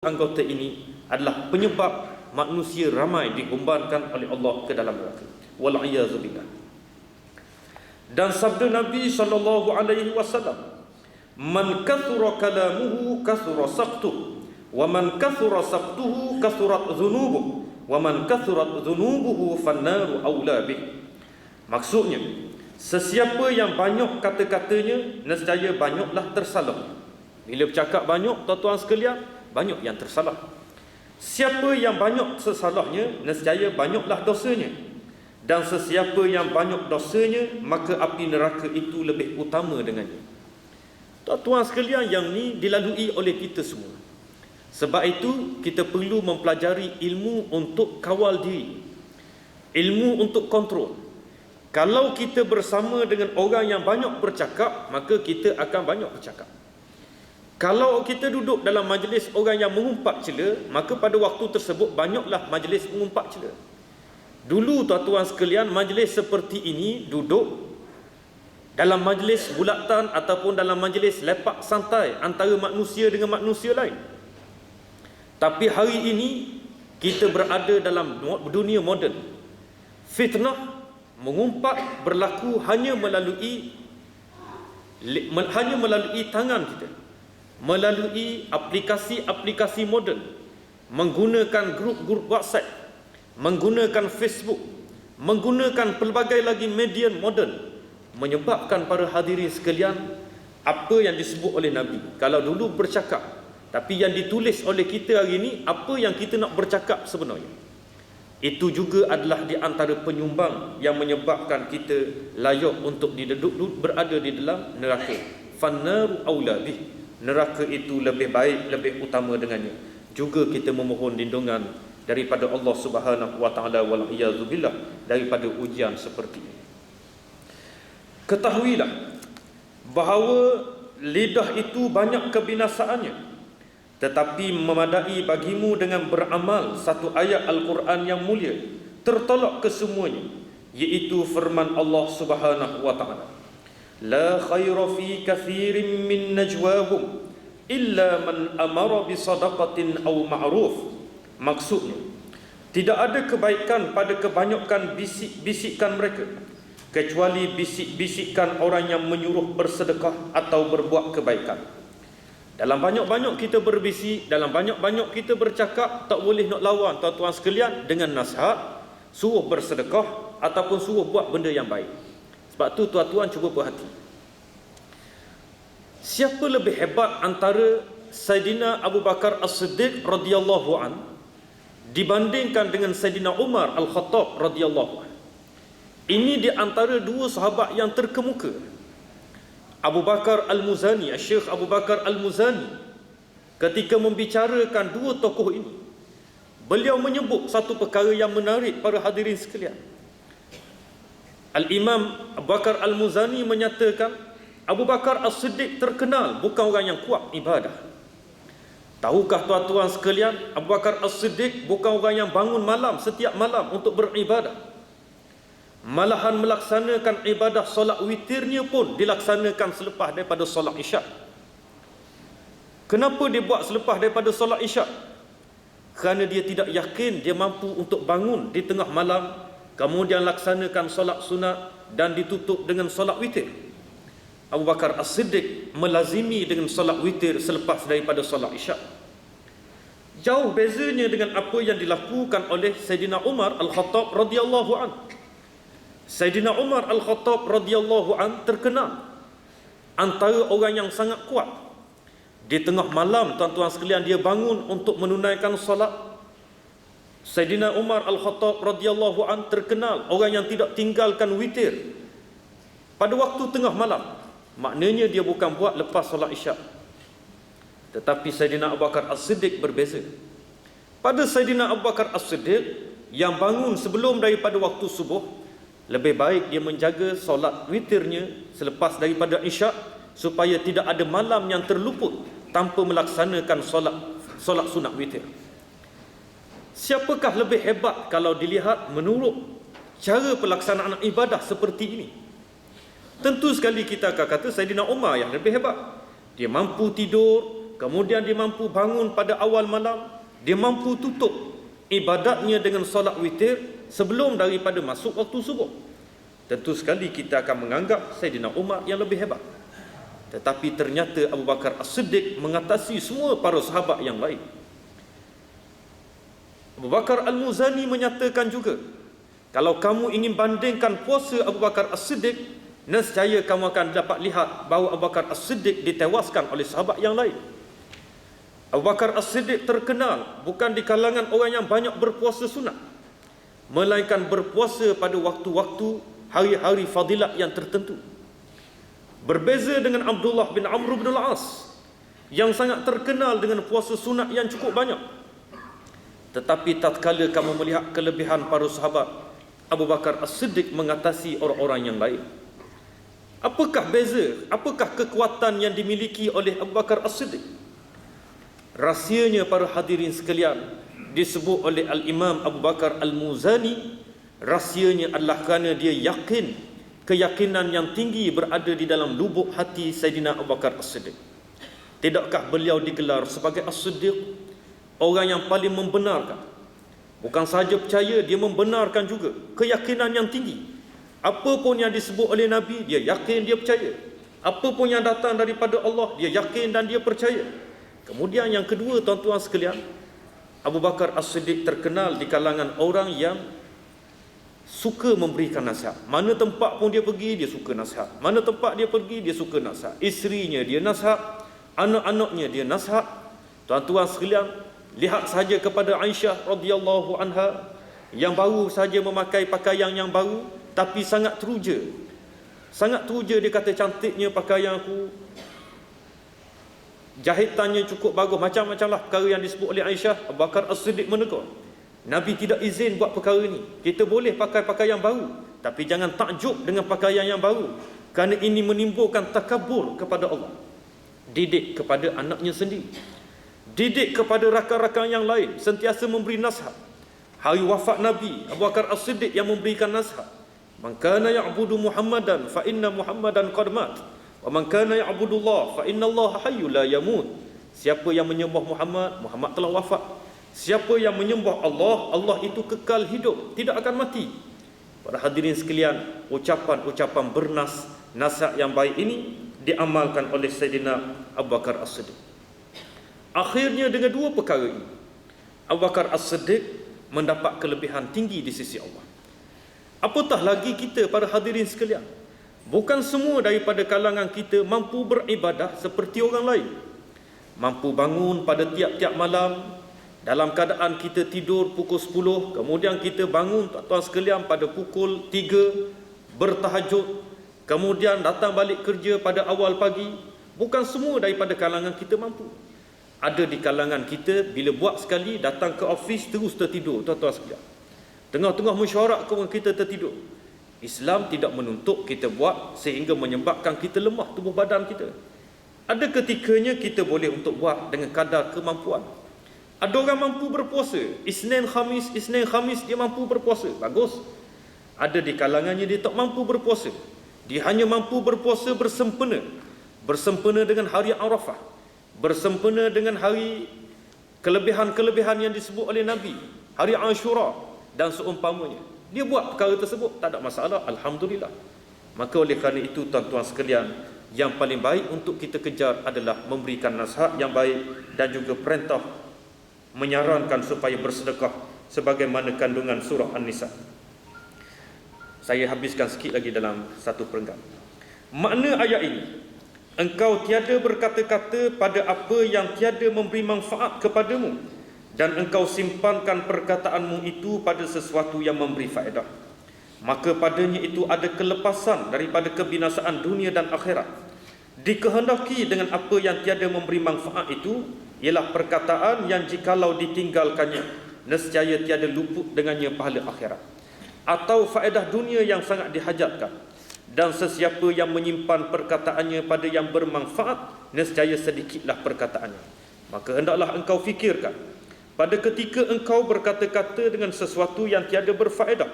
anggota ini adalah penyebab manusia ramai digumbankan oleh Allah ke dalam neraka. Wal'iyazubillah. Dan sabda Nabi SAW, "Man kathura kalamuhu kathura saqtuhu, wa man kathura saqtuhu kathurat dhunubuhu, wa man kathurat dhunubuhu fannaru awla bih." Maksudnya, sesiapa yang banyak kata-katanya, nescaya banyaklah tersalah. Bila bercakap banyak, tuan-tuan sekalian, banyak yang tersalah. Siapa yang banyak sesalahnya, nescaya banyaklah dosanya. Dan sesiapa yang banyak dosanya, maka api neraka itu lebih utama dengannya. Tuan-tuan sekalian, yang ni dilalui oleh kita semua. Sebab itu, kita perlu mempelajari ilmu untuk kawal diri, ilmu untuk kontrol. Kalau kita bersama dengan orang yang banyak bercakap, maka kita akan banyak bercakap. Kalau kita duduk dalam majlis orang yang mengumpat cela, maka pada waktu tersebut banyaklah majlis mengumpat cela. Dulu tuan-tuan sekalian, majlis seperti ini duduk dalam majlis bulatan ataupun dalam majlis lepak santai antara manusia dengan manusia lain. Tapi hari ini kita berada dalam dunia moden. Fitnah mengumpat berlaku hanya melalui tangan kita, melalui aplikasi-aplikasi moden, menggunakan grup-grup WhatsApp, menggunakan Facebook, menggunakan pelbagai lagi media moden, menyebabkan para hadirin sekalian, apa yang disebut oleh Nabi, kalau dulu bercakap, tapi yang ditulis oleh kita hari ini, apa yang kita nak bercakap sebenarnya, itu juga adalah di antara penyumbang yang menyebabkan kita layak untuk berada di dalam neraka. Fannaru aula bih, neraka itu lebih baik, lebih utama dengannya. Juga kita memohon lindungan daripada Allah Subhanahu wa taala wal iyazubillah daripada ujian seperti ini. Ketahuilah bahawa lidah itu banyak kebinasaannya, tetapi memadai bagimu dengan beramal satu ayat Al-Quran yang mulia, tertolak kesemuanya, iaitu firman Allah Subhanahu wa taala, "La khaira fi kathirin min najwahum illa man amara bi sadaqatin aw ma'ruf." Maksudnya, tidak ada kebaikan pada kebanyakan bisik-bisikan mereka, kecuali bisik-bisikan orang yang menyuruh bersedekah atau berbuat kebaikan. Dalam banyak-banyak kita berbisik, dalam banyak-banyak kita bercakap, tak boleh nak lawan tuan-tuan sekalian dengan nasihat, suruh bersedekah ataupun suruh buat benda yang baik. Sebab tu tuan-tuan cuba perhati, siapa lebih hebat antara Saidina Abu Bakar As-Siddiq radhiyallahu an dibandingkan dengan Saidina Umar Al-Khattab radhiyallahu an? Ini di antara dua sahabat yang terkemuka. Abu Bakar Al-Muzani, Syekh Abu Bakar Al-Muzani, ketika membicarakan dua tokoh ini, beliau menyebut satu perkara yang menarik para hadirin sekalian. Al-Imam Abu Bakar Al-Muzani menyatakan, Abu Bakar As-Siddiq terkenal bukan orang yang kuat ibadah. Tahukah tuan-tuan sekalian, Abu Bakar As-Siddiq bukan orang yang bangun malam setiap malam untuk beribadah. Malahan melaksanakan ibadah solat witirnya pun dilaksanakan selepas daripada solat isyak. Kenapa dia buat selepas daripada solat isyak? Kerana dia tidak yakin dia mampu untuk bangun di tengah malam, kemudian laksanakan solat sunat dan ditutup dengan solat witir. Abu Bakar As-Siddiq melazimi dengan solat witir selepas daripada solat isyak. Jauh bezanya dengan apa yang dilakukan oleh Saidina Umar Al-Khattab radhiyallahu an. Saidina Umar Al-Khattab radhiyallahu an terkenal antara orang yang sangat kuat. Di tengah malam tuan-tuan sekalian, dia bangun untuk menunaikan solat. Saidina Umar Al-Khattab radhiyallahu an terkenal orang yang tidak tinggalkan witir pada waktu tengah malam. Maknanya dia bukan buat lepas solat isyak. Tetapi Saidina Abu Bakar As-Siddiq berbeza. Pada Saidina Abu Bakar As-Siddiq yang bangun sebelum daripada waktu subuh, lebih baik dia menjaga solat witirnya selepas daripada isyak, supaya tidak ada malam yang terluput tanpa melaksanakan solat sunat witir. Siapakah lebih hebat kalau dilihat menurut cara pelaksanaan ibadah seperti ini? Tentu sekali kita akan kata Saidina Umar yang lebih hebat. Dia mampu tidur kemudian dia mampu bangun pada awal malam, dia mampu tutup ibadatnya dengan solat witir sebelum daripada masuk waktu subuh. Tentu sekali kita akan menganggap Saidina Umar yang lebih hebat. Tetapi ternyata Abu Bakar As-Siddiq mengatasi semua para sahabat yang lain. Abu Bakar Al-Muzani menyatakan juga, kalau kamu ingin bandingkan puasa Abu Bakar As-Siddiq, nescaya kamu akan dapat lihat bahawa Abu Bakar As-Siddiq ditewaskan oleh sahabat yang lain. Abu Bakar As-Siddiq terkenal bukan di kalangan orang yang banyak berpuasa sunat, melainkan berpuasa pada waktu-waktu hari-hari fadilat yang tertentu. Berbeza dengan Abdullah bin Amr bin Al-As yang sangat terkenal dengan puasa sunat yang cukup banyak. Tetapi tatkala kamu melihat kelebihan para sahabat, Abu Bakar As-Siddiq mengatasi orang-orang yang lain. Apakah beza? Apakah kekuatan yang dimiliki oleh Abu Bakar As-Siddiq? Rahsianya para hadirin sekalian disebut oleh Al-Imam Abu Bakar Al-Muzani, rahsianya adalah kerana dia yakin, keyakinan yang tinggi berada di dalam lubuk hati Saidina Abu Bakar As-Siddiq. Tidakkah beliau digelar sebagai As-Siddiq, orang yang paling membenarkan? Bukan sahaja percaya, dia membenarkan juga, keyakinan yang tinggi. Apa pun yang disebut oleh Nabi, dia yakin, dia percaya. Apa pun yang datang daripada Allah, dia yakin dan dia percaya. Kemudian yang kedua, tuan-tuan sekalian, Abu Bakar As-Siddiq terkenal di kalangan orang yang suka memberikan nasihat. Mana tempat pun dia pergi, dia suka nasihat. Mana tempat dia pergi, dia suka nasihat. Isterinya dia nasihat, anak-anaknya dia nasihat. Tuan-tuan sekalian, lihat saja kepada Aisyah radhiyallahu anha yang baru saja memakai pakaian yang baru, tapi sangat teruja. Sangat teruja, dia kata cantiknya pakaian aku, jahitannya cukup bagus, macam-macam lah perkara yang disebut oleh Aisyah. Abu Bakar As-Siddiq menegur, Nabi tidak izin buat perkara ni. Kita boleh pakai pakaian baru, tapi jangan takjub dengan pakaian yang baru, kerana ini menimbulkan takabur kepada Allah. Didik kepada anaknya sendiri, didik kepada rakan-rakan yang lain, sentiasa memberi nasihat. Hari wafat Nabi, Abu Bakar As-Siddiq yang memberikan nasihat. Man kana ya'budu Muhammadan fa inna Muhammadan qad mat, wa man kana ya'budu Allah fa inna Allah hayyul la yamut. Siapa yang menyembah Muhammad, Muhammad telah wafat. Siapa yang menyembah Allah, Allah itu kekal hidup, tidak akan mati. Para hadirin sekalian, ucapan-ucapan bernas, nasihat yang baik ini diamalkan oleh Sayyidina Abu Bakar As-Siddiq. Akhirnya dengan dua perkara ini, Abu Bakar As-Siddiq mendapat kelebihan tinggi di sisi Allah. Apatah lagi kita, para hadirin sekalian, bukan semua daripada kalangan kita mampu beribadah seperti orang lain. Mampu bangun pada tiap-tiap malam, dalam keadaan kita tidur pukul 10, kemudian kita bangun tuan-tuan sekalian pada pukul 3, bertahajud, kemudian datang balik kerja pada awal pagi. Bukan semua daripada kalangan kita mampu. Ada di kalangan kita, bila buat sekali, datang ke office terus tertidur, tuan-tuan sekalian. Tengah-tengah mesyuarat kita tertidur. Islam tidak menuntut kita buat sehingga menyebabkan kita lemah tubuh badan kita. Ada ketikanya kita boleh untuk buat dengan kadar kemampuan. Ada orang mampu berpuasa Isnin Khamis dia mampu berpuasa, bagus. Ada di kalangannya dia tak mampu berpuasa, dia hanya mampu berpuasa bersempena dengan hari Arafah, bersempena dengan hari kelebihan-kelebihan yang disebut oleh Nabi, hari Ashura dan seumpamanya. Dia buat perkara tersebut, tak ada masalah, alhamdulillah. Maka oleh kerana itu tuan-tuan sekalian, yang paling baik untuk kita kejar adalah memberikan nasihat yang baik dan juga perintah menyarankan supaya bersedekah sebagaimana kandungan surah An-Nisa. Saya habiskan sikit lagi dalam satu perenggan. Makna ayat ini, engkau tiada berkata-kata pada apa yang tiada memberi manfaat kepadamu, dan engkau simpankan perkataanmu itu pada sesuatu yang memberi faedah, maka padanya itu ada kelepasan daripada kebinasaan dunia dan akhirat. Dikehendaki dengan apa yang tiada memberi manfaat itu ialah perkataan yang jikalau ditinggalkannya, nescaya tiada luput dengannya pahala akhirat atau faedah dunia yang sangat dihajatkan. Dan sesiapa yang menyimpan perkataannya pada yang bermanfaat, nescaya sedikitlah perkataannya. Maka hendaklah engkau fikirkan pada ketika engkau berkata-kata dengan sesuatu yang tiada berfaedah,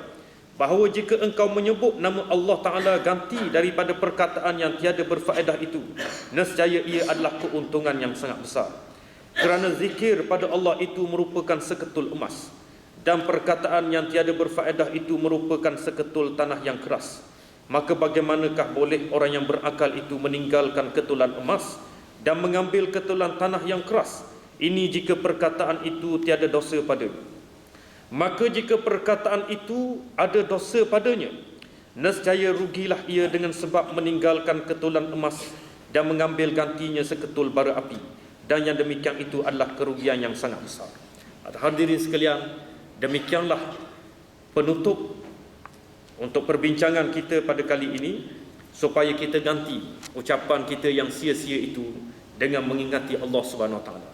bahawa jika engkau menyebut nama Allah Ta'ala ganti daripada perkataan yang tiada berfaedah itu, nescaya ia adalah keuntungan yang sangat besar. Kerana zikir pada Allah itu merupakan seketul emas, dan perkataan yang tiada berfaedah itu merupakan seketul tanah yang keras. Maka bagaimanakah boleh orang yang berakal itu meninggalkan ketulan emas dan mengambil ketulan tanah yang keras? Ini jika perkataan itu tiada dosa padanya. Maka jika perkataan itu ada dosa padanya, nescaya rugilah ia dengan sebab meninggalkan ketulan emas dan mengambil gantinya seketul bara api. Dan yang demikian itu adalah kerugian yang sangat besar. Hadirin sekalian, demikianlah penutup untuk perbincangan kita pada kali ini, supaya kita ganti ucapan kita yang sia-sia itu dengan mengingati Allah Subhanahu Wa Taala.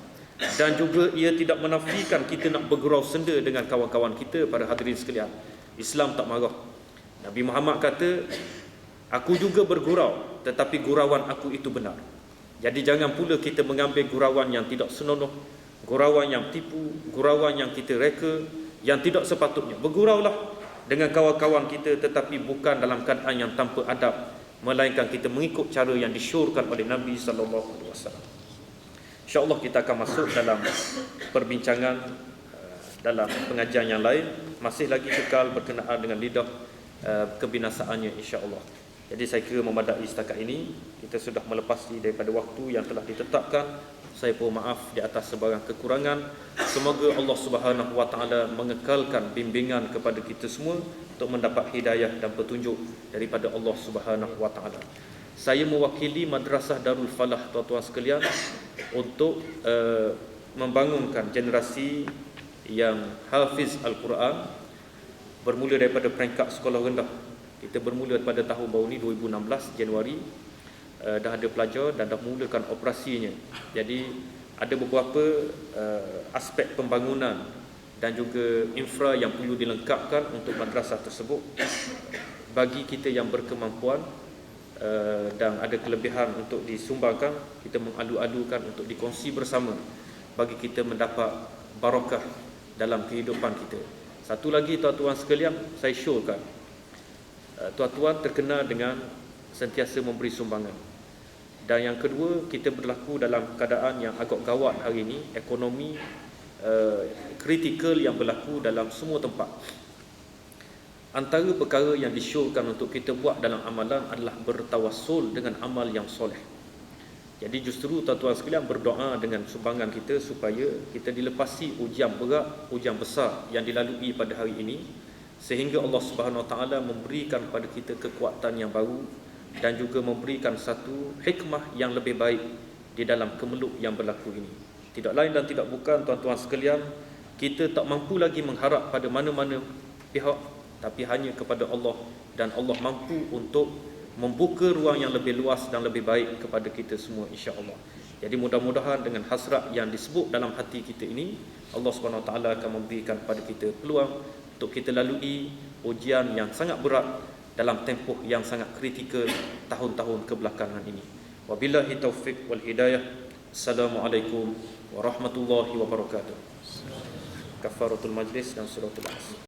Dan juga ia tidak menafikan kita nak bergurau senda dengan kawan-kawan kita. Pada hadirin sekalian, Islam tak marah. Nabi Muhammad kata, aku juga bergurau, tetapi gurauan aku itu benar. Jadi jangan pula kita mengambil gurauan yang tidak senonoh, gurauan yang tipu, gurauan yang kita reka, yang tidak sepatutnya. Berguraulah dengan kawan-kawan kita, tetapi bukan dalam keadaan yang tanpa adab, melainkan kita mengikut cara yang disyorkan oleh Nabi SAW. InsyaAllah kita akan masuk dalam perbincangan dalam pengajian yang lain, masih lagi kekal berkenaan dengan lidah kebinasaannya insyaAllah. Jadi saya kira memadai setakat ini. Kita sudah melepasi daripada waktu yang telah ditetapkan. Saya pun maaf di atas sebarang kekurangan. Semoga Allah Subhanahu Wa Taala mengekalkan bimbingan kepada kita semua untuk mendapat hidayah dan petunjuk daripada Allah Subhanahu Wa Taala. Saya mewakili Madrasah Darul Falah, tuan-tuan sekalian, untuk membangunkan generasi yang hafiz Al-Quran bermula daripada peringkat sekolah rendah. Kita bermula pada tahun baru ni 2016 Januari, dah ada pelajar dan dah mulakan operasinya. Jadi ada beberapa aspek pembangunan dan juga infra yang perlu dilengkapkan untuk madrasah tersebut. Bagi kita yang berkemampuan dan ada kelebihan untuk disumbangkan, kita mengadu-adukan untuk dikongsi bersama bagi kita mendapat barakah dalam kehidupan kita. Satu lagi tuan-tuan sekalian, saya syorkan tuan-tuan terkenal dengan sentiasa memberi sumbangan. Dan yang kedua, kita berlaku dalam keadaan yang agak gawat hari ini, ekonomi kritikal yang berlaku dalam semua tempat. Antara perkara yang disyorkan untuk kita buat dalam amalan adalah bertawassul dengan amal yang soleh. Jadi justru tuan-tuan sekalian berdoa dengan sumbangan kita supaya kita dilepasi ujian berat, ujian besar yang dilalui pada hari ini, sehingga Allah Subhanahu Wa Taala memberikan kepada kita kekuatan yang baru dan juga memberikan satu hikmah yang lebih baik di dalam kemeluk yang berlaku ini. Tidak lain dan tidak bukan tuan-tuan sekalian, kita tak mampu lagi mengharap pada mana-mana pihak, tapi hanya kepada Allah, dan Allah mampu untuk membuka ruang yang lebih luas dan lebih baik kepada kita semua insya-Allah. Jadi mudah-mudahan dengan hasrat yang disebut dalam hati kita ini, Allah Subhanahu Wa Taala akan memberikan kepada kita peluang untuk kita lalui ujian yang sangat berat dalam tempoh yang sangat kritikal tahun-tahun kebelakangan ini. Wabillahi taufiq wal hidayah. Assalamualaikum warahmatullahi wabarakatuh. Kafaratul majlis dan suratul Asr.